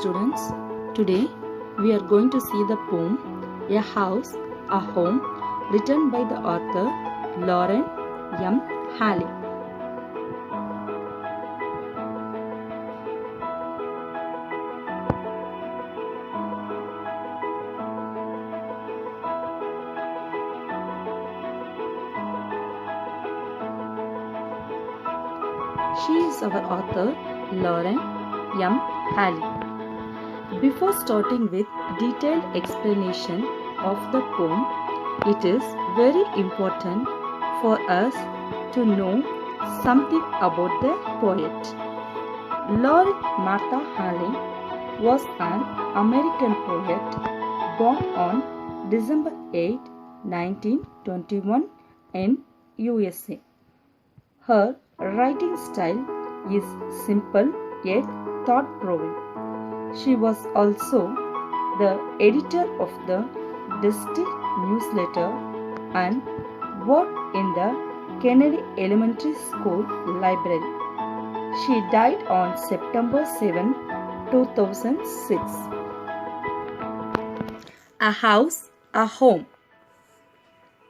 students. Today we are going to see the poem A House, a Home, written by the author Lauren M. Halley. She is our author Lauren M. Halley. Before starting with detailed explanation of the poem, it is very important for us to know something about the poet. Lauren Martha Halley was an American poet born on December 8, 1921 in USA. Her writing style is simple yet thought-provoking. She was also the editor of the district newsletter and worked in the Kennedy Elementary School library. She died on September 7, 2006. A house, a home.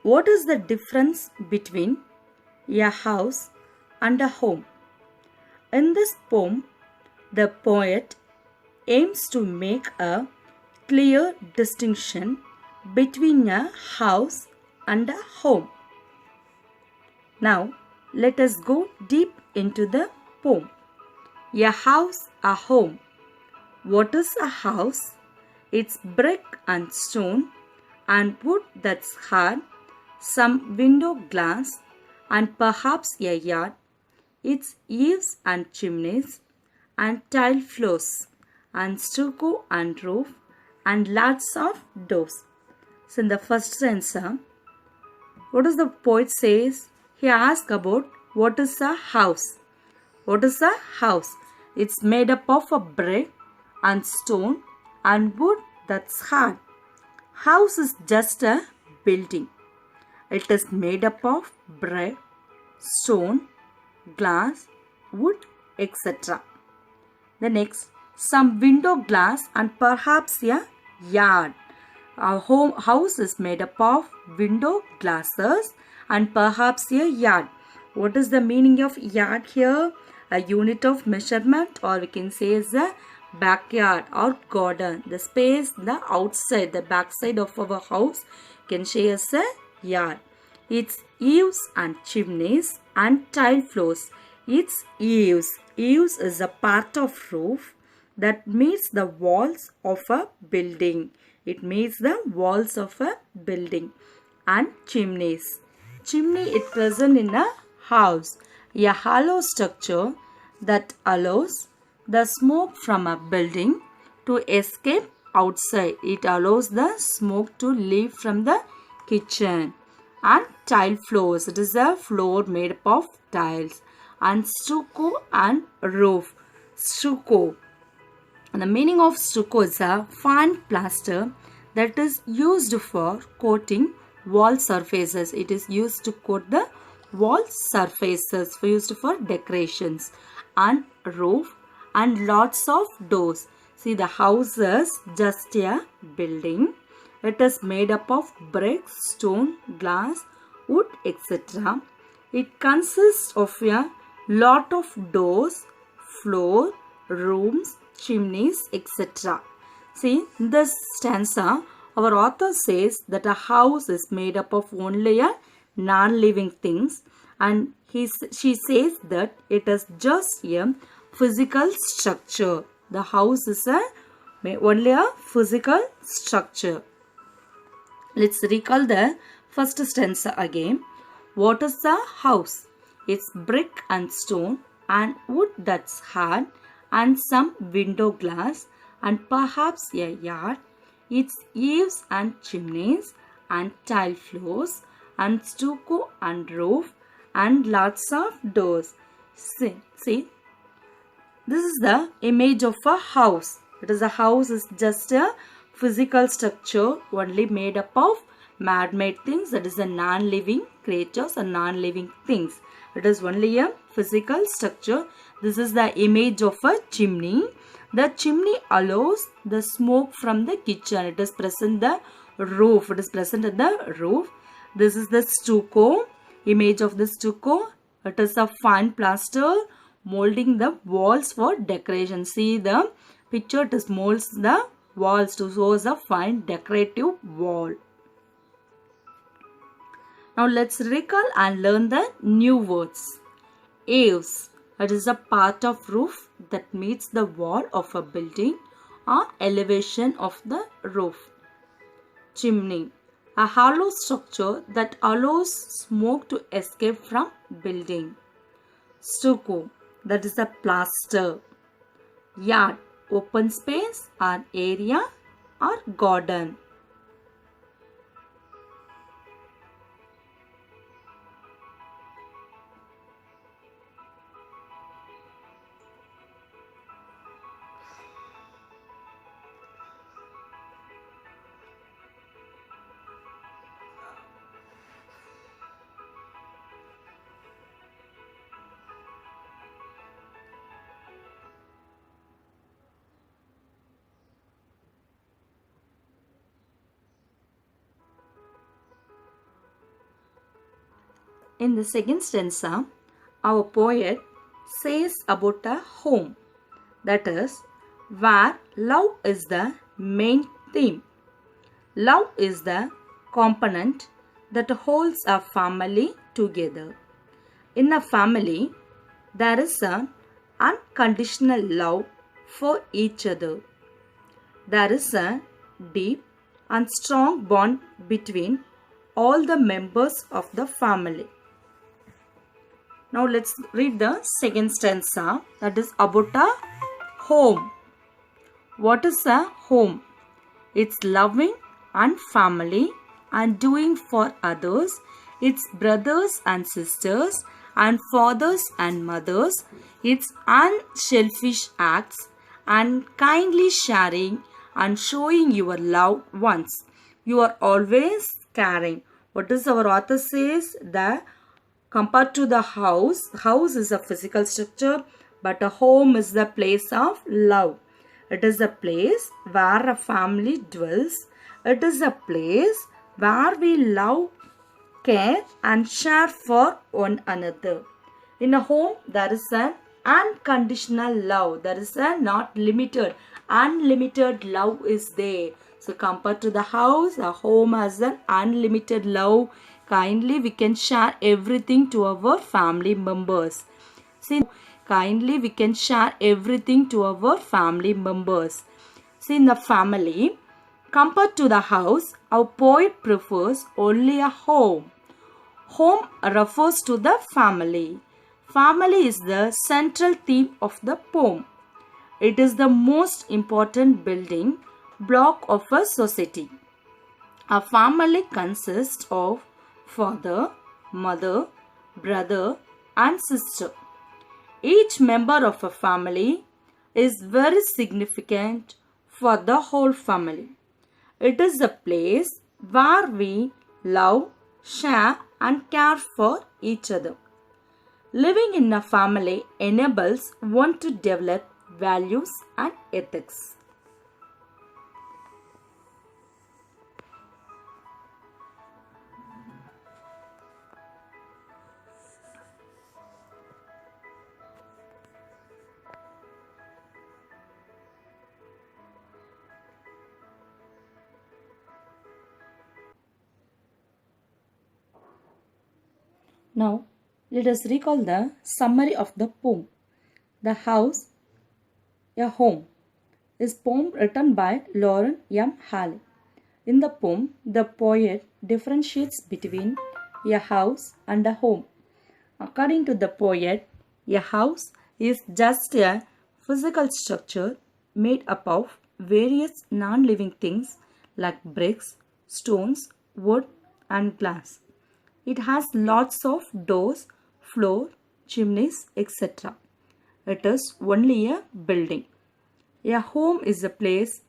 What is the difference between a house and a home? In this poem, the poet aims to make a clear distinction between a house and a home. Now, let us go deep into the poem. A house, a home. What is a house? It's brick and stone and wood that's hard, some window glass, and perhaps a yard. Its eaves and chimneys, and tile floors, and stucco and roof, and lots of doors. So in the first stanza, what does the poet says? He asks about what is a house. What is a house? It's made up of a brick and stone and wood that's hard. House is just a building. It is made up of brick, stone, glass, wood, etc. The next, some window glass and perhaps a yard. Our house is made up of window glasses and perhaps a yard. What is the meaning of yard here? A unit of measurement, or we can say is a backyard or garden. The space, the outside, the backside of our house can say as a yard. Its eaves and chimneys and tile floors. Its eaves. Eaves is a part of roof that meets the walls of a building. It meets the walls of a building. And chimneys. Chimney is present in a house. A hollow structure that allows the smoke from a building to escape outside. It allows the smoke to leave from the kitchen. And tile floors. It is a floor made up of tiles. And stucco and roof. Stucco. And the meaning of stucco is a fine plaster that is used for coating wall surfaces. It is used to coat the wall surfaces, used for decorations. And roof and lots of doors. See, the house is just a building. It is made up of bricks, stone, glass, wood, etc. It consists of a lot of doors, floor, rooms, chimneys, etc. See, in this stanza, our author says that a house is made up of only a non-living things, and she says that it is just a physical structure. The house is only a physical structure. Let's recall the first stanza again. What is a house? It's brick and stone and wood that's hard and some window glass and perhaps a yard. Its eaves and chimneys and tile floors and stucco and roof and lots of doors. See, this is the image of a house. It is a house is just a physical structure only made up of man-made things, that is a non-living creatures and non-living things. It is only a physical structure This is the image of a chimney. The chimney allows the smoke from the kitchen. It is present the roof. It is present at the roof. This is the stucco. Image of the stucco. It is a fine plaster molding the walls for decoration. See the picture. It is molds the walls to show us a fine decorative wall. Now let's recall and learn the new words. Eaves. It is a part of roof that meets the wall of a building or elevation of the roof. Chimney. A hollow structure that allows smoke to escape from building. Stucco. That is a plaster. Yard. Open space or area or garden. In the second stanza, our poet says about a home, that is, where love is the main theme. Love is the component that holds a family together. In a family, there is an unconditional love for each other. There is a deep and strong bond between all the members of the family. Now let's read the second stanza, that is about a home. What is a home? It's loving and family and doing for others. It's brothers and sisters and fathers and mothers. It's unselfish acts and kindly sharing and showing your loved ones. You are always caring. What does our author says? Compared to the house is a physical structure, but a home is the place of love. It is a place where a family dwells. It is a place where we love, care and share for one another. In a home, there is an unconditional love. There is a not limited. Unlimited love is there. So compared to the house, a home has an unlimited love. Kindly we can share everything to our family members. See, kindly we can share everything to our family members. See, in the family, compared to the house, our poet prefers only a home. Home refers to the family. Family is the central theme of the poem. It is the most important building block of a society. A family consists of father, mother, brother and sister. Each member of a family is very significant for the whole family. It is a place where we love, share and care for each other. Living in a family enables one to develop values and ethics. Now, let us recall the summary of the poem. The House, a Home, is poem written by Lauren M. Halley. In the poem, the poet differentiates between a house and a home. According to the poet, a house is just a physical structure made up of various non-living things like bricks, stones, wood, and glass. It has lots of doors, floor, chimneys, etc. It is only a building. A home is a place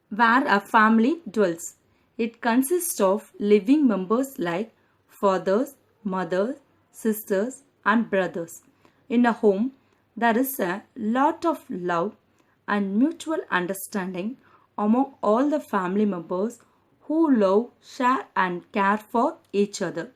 where a family dwells. It consists of living members like fathers, mothers, sisters, and brothers. In a home, there is a lot of love and mutual understanding among all the family members who love, share, and care for each other.